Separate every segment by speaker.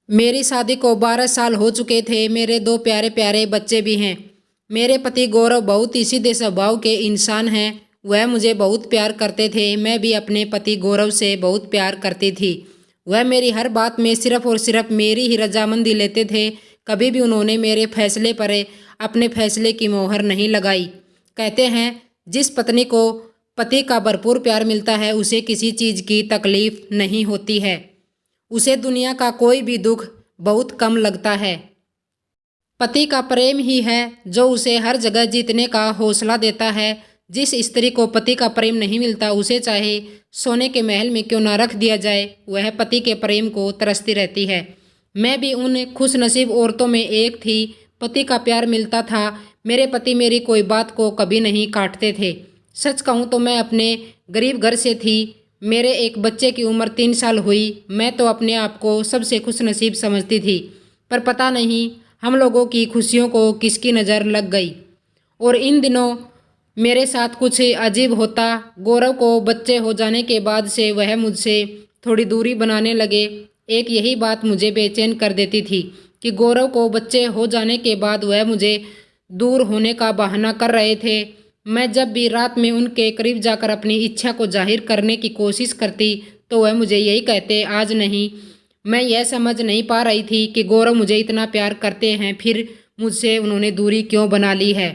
Speaker 1: मेरी शादी को 12 साल हो चुके थे। मेरे 2 प्यारे प्यारे बच्चे भी हैं। मेरे पति गौरव बहुत ही सीधे स्वभाव के इंसान हैं। वह मुझे बहुत प्यार करते थे। मैं भी अपने पति गौरव से बहुत प्यार करती थी। वह मेरी हर बात में सिर्फ और सिर्फ मेरी ही रजामंदी लेते थे। कभी भी उन्होंने मेरे फैसले पर अपने फैसले की मोहर नहीं लगाई। कहते हैं जिस पत्नी को पति का भरपूर प्यार मिलता है उसे किसी चीज़ की तकलीफ नहीं होती है। उसे दुनिया का कोई भी दुख बहुत कम लगता है। पति का प्रेम ही है जो उसे हर जगह जीतने का हौसला देता है। जिस स्त्री को पति का प्रेम नहीं मिलता उसे चाहे सोने के महल में क्यों ना रख दिया जाए, वह पति के प्रेम को तरसती रहती है। मैं भी उन खुशनसीब औरतों में एक थी। पति का प्यार मिलता था। मेरे पति मेरी कोई बात को कभी नहीं काटते थे। सच कहूँ तो मैं अपने गरीब घर से थी। मेरे एक बच्चे की उम्र 3 साल हुई। मैं तो अपने आप को सबसे खुशनसीब समझती थी, पर पता नहीं हम लोगों की खुशियों को किसकी नज़र लग गई। और इन दिनों मेरे साथ कुछ अजीब होता। गौरव को बच्चे हो जाने के बाद से वह मुझसे थोड़ी दूरी बनाने लगे। एक यही बात मुझे बेचैन कर देती थी कि गौरव को बच्चे हो जाने के बाद वह मुझे दूर होने का बहाना कर रहे थे। मैं जब भी रात में उनके करीब जाकर अपनी इच्छा को जाहिर करने की कोशिश करती तो वह मुझे यही कहते, आज नहीं। मैं यह समझ नहीं पा रही थी कि गौरव मुझे इतना प्यार करते हैं, फिर मुझसे उन्होंने दूरी क्यों बना ली है।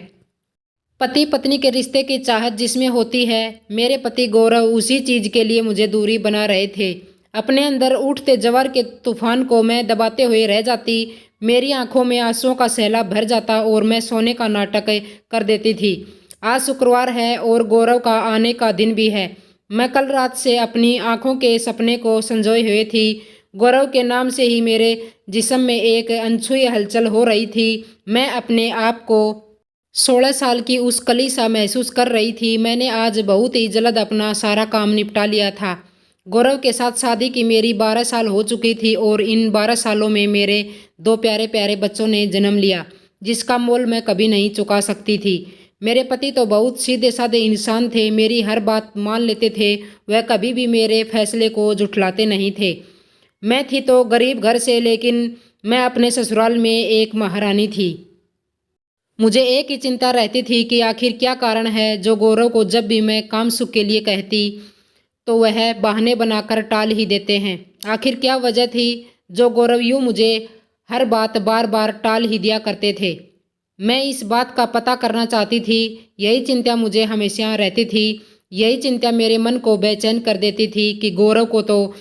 Speaker 1: पति पत्नी के रिश्ते की चाहत जिसमें होती है, मेरे पति गौरव उसी चीज़ के लिए मुझे दूरी बना रहे थे। अपने अंदर उठते जवार के तूफान को मैं दबाते हुए रह जाती। मेरी आंखों में आंसुओं का सैलाब भर जाता और मैं सोने का नाटक कर देती थी। आज शुक्रवार है और गौरव का आने का दिन भी है। मैं कल रात से अपनी आंखों के सपने को संजोए हुए थी। गौरव के नाम से ही मेरे जिस्म में एक अनछुई हलचल हो रही थी। मैं अपने आप को 16 साल की उस कली सा महसूस कर रही थी। मैंने आज बहुत ही जल्द अपना सारा काम निपटा लिया था। गौरव के साथ शादी की मेरी 12 साल हो चुकी थी और इन 12 सालों में मेरे 2 प्यारे प्यारे बच्चों ने जन्म लिया, जिसका मोल मैं कभी नहीं चुका सकती थी। मेरे पति तो बहुत सीधे साधे इंसान थे। मेरी हर बात मान लेते थे। वह कभी भी मेरे फैसले को झुठलाते नहीं थे। मैं थी तो गरीब घर से, लेकिन मैं अपने ससुराल में एक महारानी थी। मुझे एक ही चिंता रहती थी कि आखिर क्या कारण है जो गौरव को जब भी मैं काम सुख के लिए कहती तो वह बहाने बनाकर टाल ही देते हैं। आखिर क्या वजह थी जो गौरव यूँ मुझे हर बात बार बार टाल ही दिया करते थे। मैं इस बात का पता करना चाहती थी। यही चिंता मुझे हमेशा रहती थी। यही चिंता मेरे मन को बेचैन कर देती थी कि गौरव को तो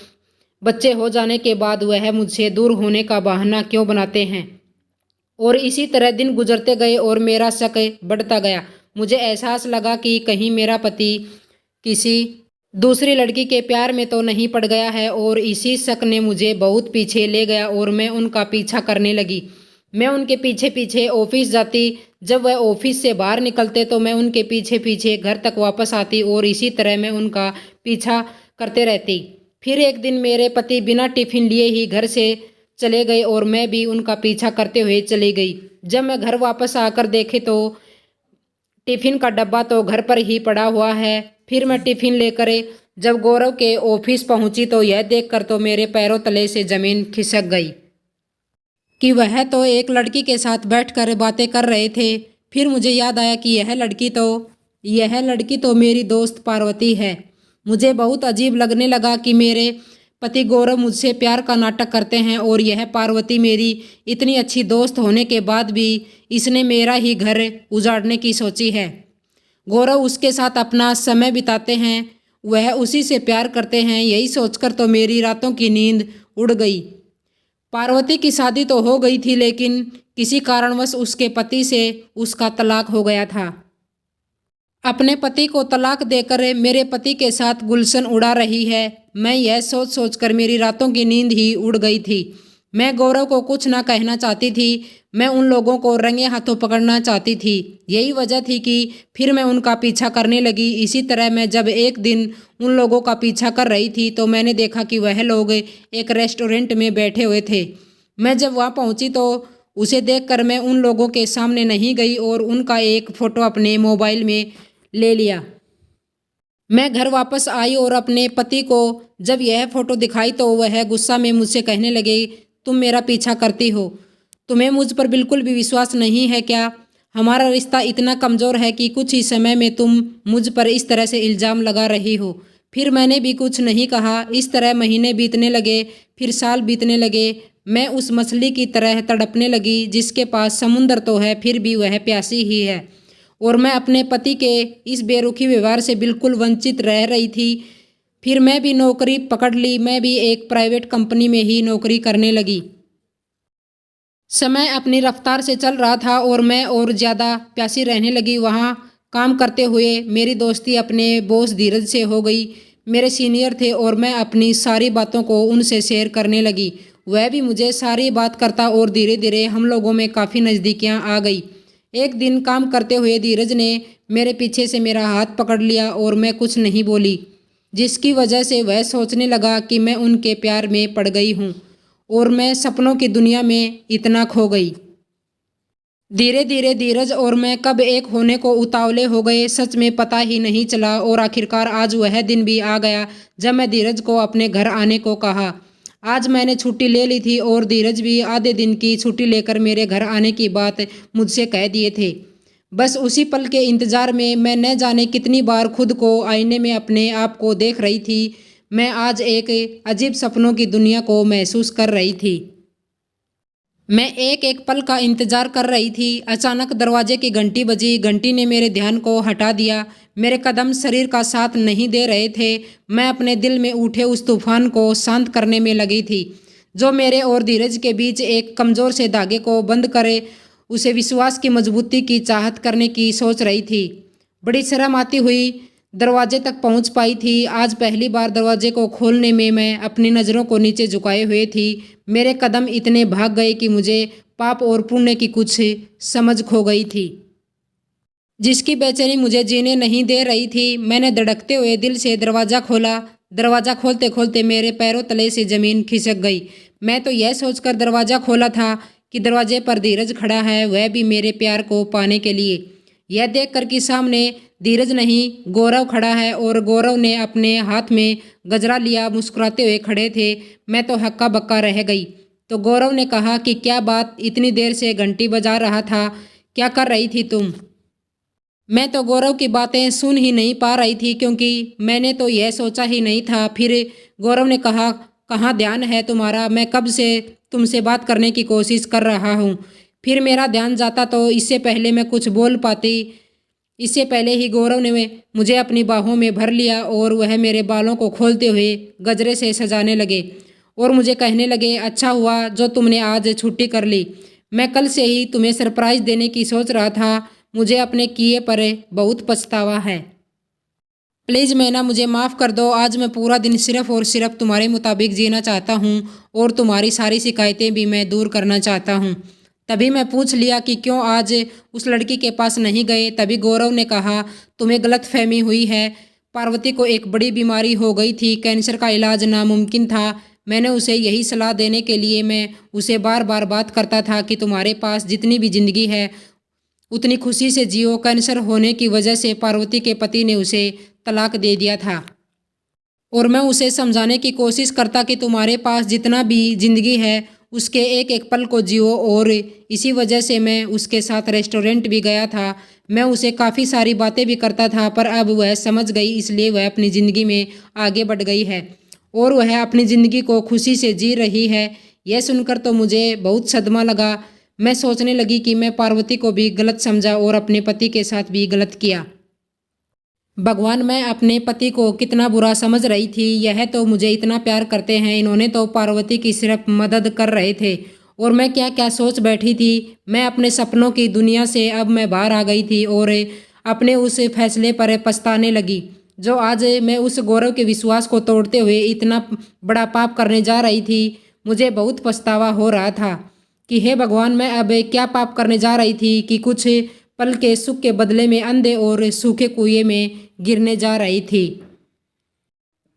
Speaker 1: बच्चे हो जाने के बाद वह मुझसे दूर होने का बहाना क्यों बनाते हैं। और इसी तरह दिन गुजरते गए और मेरा शक बढ़ता गया। मुझे एहसास लगा कि कहीं मेरा पति किसी दूसरी लड़की के प्यार में तो नहीं पड़ गया है, और इसी शक ने मुझे बहुत पीछे ले गया और मैं उनका पीछा करने लगी। मैं उनके पीछे पीछे ऑफिस जाती। जब वह ऑफिस से बाहर निकलते तो मैं उनके पीछे पीछे घर तक वापस आती और इसी तरह मैं उनका पीछा करते रहती। फिर एक दिन मेरे पति बिना टिफिन लिए ही घर से चले गए और मैं भी उनका पीछा करते हुए चली गई। जब मैं घर वापस आकर देखे तो टिफिन का डब्बा तो घर पर ही पड़ा हुआ है। फिर मैं टिफिन लेकर जब गौरव के ऑफिस पहुंची तो यह देखकर तो मेरे पैरों तले से जमीन खिसक गई कि वह तो एक लड़की के साथ बैठकर बातें कर रहे थे। फिर मुझे याद आया कि यह लड़की तो मेरी दोस्त पार्वती है। मुझे बहुत अजीब लगने लगा कि मेरे पति गौरव मुझसे प्यार का नाटक करते हैं और यह पार्वती मेरी इतनी अच्छी दोस्त होने के बाद भी इसने मेरा ही घर उजाड़ने की सोची है। गौरव उसके साथ अपना समय बिताते हैं, वह उसी से प्यार करते हैं। यही सोचकर तो मेरी रातों की नींद उड़ गई। पार्वती की शादी तो हो गई थी, लेकिन किसी कारणवश उसके पति से उसका तलाक हो गया था। अपने पति को तलाक देकर मेरे पति के साथ गुलशन उड़ा रही है। मैं यह सोच सोचकर मेरी रातों की नींद ही उड़ गई थी। मैं गौरव को कुछ ना कहना चाहती थी। मैं उन लोगों को रंगे हाथों पकड़ना चाहती थी। यही वजह थी कि फिर मैं उनका पीछा करने लगी। इसी तरह मैं जब एक दिन उन लोगों का पीछा कर रही थी तो मैंने देखा कि वह लोग एक रेस्टोरेंट में बैठे हुए थे। मैं जब वहाँ पहुँची तो उसे देखकर मैं उन लोगों के सामने नहीं गई और उनका एक फ़ोटो अपने मोबाइल में ले लिया। मैं घर वापस आई और अपने पति को जब यह फ़ोटो दिखाई तो वह गुस्सा में मुझसे कहने लगे, तुम मेरा पीछा करती हो। तुम्हें मुझ पर बिल्कुल भी विश्वास नहीं है क्या? हमारा रिश्ता इतना कमज़ोर है कि कुछ ही समय में तुम मुझ पर इस तरह से इल्ज़ाम लगा रही हो। फिर मैंने भी कुछ नहीं कहा। इस तरह महीने बीतने लगे, फिर साल बीतने लगे। मैं उस मछली की तरह तड़पने लगी जिसके पास समुंदर तो है फिर भी वह प्यासी ही है। और मैं अपने पति के इस बेरुखी व्यवहार से बिल्कुल वंचित रह रही थी। फिर मैं भी नौकरी पकड़ ली। मैं भी एक प्राइवेट कंपनी में ही नौकरी करने लगी। समय अपनी रफ्तार से चल रहा था और मैं और ज़्यादा प्यासी रहने लगी। वहाँ काम करते हुए मेरी दोस्ती अपने बॉस धीरज से हो गई। मेरे सीनियर थे और मैं अपनी सारी बातों को उनसे शेयर करने लगी। वह भी मुझे सारी बात करता और धीरे धीरे हम लोगों में काफ़ी नज़दीकियाँ आ गई। एक दिन काम करते हुए धीरज ने मेरे पीछे से मेरा हाथ पकड़ लिया और मैं कुछ नहीं बोली, जिसकी वजह से वह सोचने लगा कि मैं उनके प्यार में पड़ गई हूँ और मैं सपनों की दुनिया में इतना खो गई। धीरे धीरे धीरज और मैं कब एक होने को उतावले हो गए, सच में पता ही नहीं चला। और आखिरकार आज वह दिन भी आ गया जब मैं धीरज को अपने घर आने को कहा। आज मैंने छुट्टी ले ली थी और धीरज भी आधे दिन की छुट्टी लेकर मेरे घर आने की बात मुझसे कह दिए थे। बस उसी पल के इंतज़ार में मैं न जाने कितनी बार खुद को आईने में अपने आप को देख रही थी। मैं आज एक अजीब सपनों की दुनिया को महसूस कर रही थी। मैं एक एक पल का इंतज़ार कर रही थी। अचानक दरवाजे की घंटी बजी। घंटी ने मेरे ध्यान को हटा दिया। मेरे कदम शरीर का साथ नहीं दे रहे थे। मैं अपने दिल में उठे उस तूफान को शांत करने में लगी थी जो मेरे और धीरज के बीच एक कमज़ोर से धागे को बंद करे, उसे विश्वास की मजबूती की चाहत करने की सोच रही थी। बड़ी शर्म आती हुई दरवाजे तक पहुंच पाई थी। आज पहली बार दरवाजे को खोलने में मैं अपनी नज़रों को नीचे झुकाए हुए थी। मेरे कदम इतने भाग गए कि मुझे पाप और पुण्य की कुछ समझ खो गई थी, जिसकी बेचैनी मुझे जीने नहीं दे रही थी। मैंने धड़कते हुए दिल से दरवाज़ा खोला। दरवाज़ा खोलते खोलते मेरे पैरों तले से ज़मीन खिसक गई। मैं तो यह सोचकर दरवाज़ा खोला था कि दरवाजे पर धीरज खड़ा है, वह भी मेरे प्यार को पाने के लिए। यह देखकर कि सामने धीरज नहीं गौरव खड़ा है और गौरव ने अपने हाथ में गजरा लिया मुस्कुराते हुए खड़े थे। मैं तो हक्का बक्का रह गई। तो गौरव ने कहा कि क्या बात, इतनी देर से घंटी बजा रहा था, क्या कर रही थी तुम? मैं तो गौरव की बातें सुन ही नहीं पा रही थी क्योंकि मैंने तो यह सोचा ही नहीं था। फिर गौरव ने कहा, कहाँ ध्यान है तुम्हारा? मैं कब से तुमसे बात करने की कोशिश कर रहा हूँ। फिर मेरा ध्यान जाता तो इससे पहले मैं कुछ बोल पाती। इससे पहले ही गौरव ने मुझे अपनी बाहों में भर लिया और वह मेरे बालों को खोलते हुए गजरे से सजाने लगे और मुझे कहने लगे, अच्छा हुआ जो तुमने आज छुट्टी कर ली। मैं कल से ही तुम्हें सरप्राइज़ देने की सोच रहा था। मुझे अपने किए पर बहुत पछतावा है। प्लीज़ मैना, मुझे माफ़ कर दो। आज मैं पूरा दिन सिर्फ़ और सिर्फ तुम्हारे मुताबिक जीना चाहता हूँ और तुम्हारी सारी शिकायतें भी मैं दूर करना चाहता हूँ। तभी मैं पूछ लिया कि क्यों आज उस लड़की के पास नहीं गए। तभी गौरव ने कहा, तुम्हें गलतफहमी हुई है। पार्वती को एक बड़ी बीमारी हो गई थी, कैंसर का इलाज नामुमकिन था। मैंने उसे यही सलाह देने के लिए मैं उसे बार बार बात करता था कि तुम्हारे पास जितनी भी ज़िंदगी है उतनी खुशी से जियो। कैंसर होने की वजह से पार्वती के पति ने उसे तलाक दे दिया था और मैं उसे समझाने की कोशिश करता कि तुम्हारे पास जितना भी ज़िंदगी है उसके एक एक पल को जियो। और इसी वजह से मैं उसके साथ रेस्टोरेंट भी गया था। मैं उसे काफ़ी सारी बातें भी करता था, पर अब वह समझ गई, इसलिए वह अपनी ज़िंदगी में आगे बढ़ गई है और वह अपनी ज़िंदगी को खुशी से जी रही है। यह सुनकर तो मुझे बहुत सदमा लगा। मैं सोचने लगी कि मैं पार्वती को भी गलत समझा और अपने पति के साथ भी गलत किया। भगवान, मैं अपने पति को कितना बुरा समझ रही थी। यह तो मुझे इतना प्यार करते हैं, इन्होंने तो पार्वती की सिर्फ मदद कर रहे थे और मैं क्या क्या सोच बैठी थी। मैं अपने सपनों की दुनिया से अब मैं बाहर आ गई थी और अपने उस फैसले पर पछताने लगी जो आज मैं उस गौरव के विश्वास को तोड़ते हुए इतना बड़ा पाप करने जा रही थी। मुझे बहुत पछतावा हो रहा था कि हे भगवान, मैं अब क्या पाप करने जा रही थी कि कुछ पल के सुख के बदले में अंधे और सूखे कुएं में गिरने जा रही थी।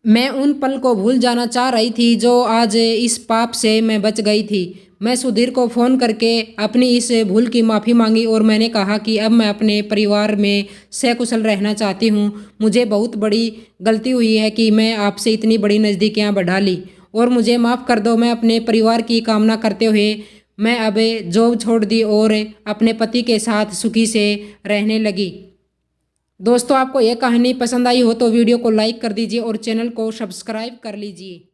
Speaker 1: मैं उन पल को भूल जाना चाह रही थी जो आज इस पाप से मैं बच गई थी। मैं सुधीर को फ़ोन करके अपनी इस भूल की माफ़ी मांगी और मैंने कहा कि अब मैं अपने परिवार में सकुशल रहना चाहती हूँ। मुझे बहुत बड़ी गलती हुई है कि मैं आपसे इतनी बड़ी नज़दीकियाँ बढ़ा ली और मुझे माफ़ कर दो। मैं अपने परिवार की कामना करते हुए मैं अब जॉब छोड़ दी और अपने पति के साथ सुखी से रहने लगी। दोस्तों, आपको यह कहानी पसंद आई हो तो वीडियो को लाइक कर दीजिए और चैनल को सब्सक्राइब कर लीजिए।